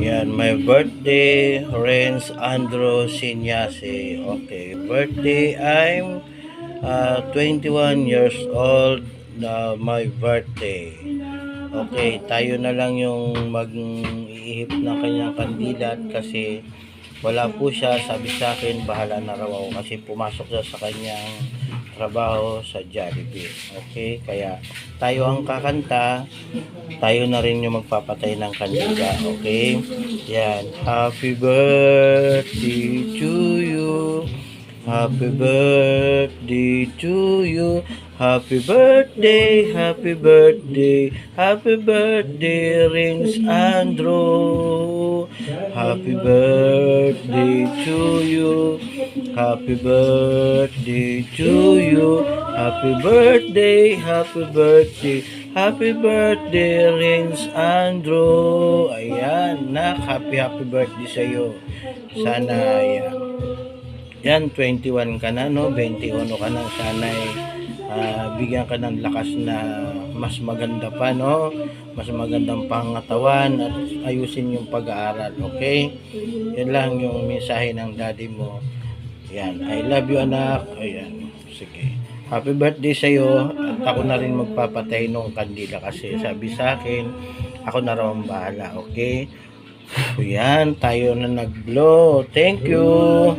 Yan, my birthday, Renz Andro Sinyase. Okay, birthday, I'm 21 years old na my birthday. Okay, tayo na lang yung mag-iihip ng kanyang kandidat kasi wala po siya. Sabi sa akin, bahala na raw ako kasi pumasok siya sa kanyang trabaho sa Jollibee. Okay, kaya tayo ang kakanta, tayo na rin yung magpapatay ng kandila. Okay, yan. Happy birthday to you. Happy birthday to you. Happy birthday, happy birthday, happy birthday, Rins Andro. Happy birthday to you. Happy birthday to you. Happy birthday, happy birthday, happy birthday, Rins Andro. Ayan, happy birthday sa'yo. Sana, yan, 21 ka na, no? 21 ka na. Sana bigyan ka ng lakas na mas maganda pa, no? Mas magandang pangatawan at ayusin yung pag-aaral, okay? Yan lang yung mensahe ng daddy mo. Yan, I love you, anak. Ayan, sige. Happy birthday sa'yo. At ako na rin magpapatay nung kandila kasi sabi sa akin, ako na raw ang bahala, okay? Yan, tayo na nag-blow. Thank you.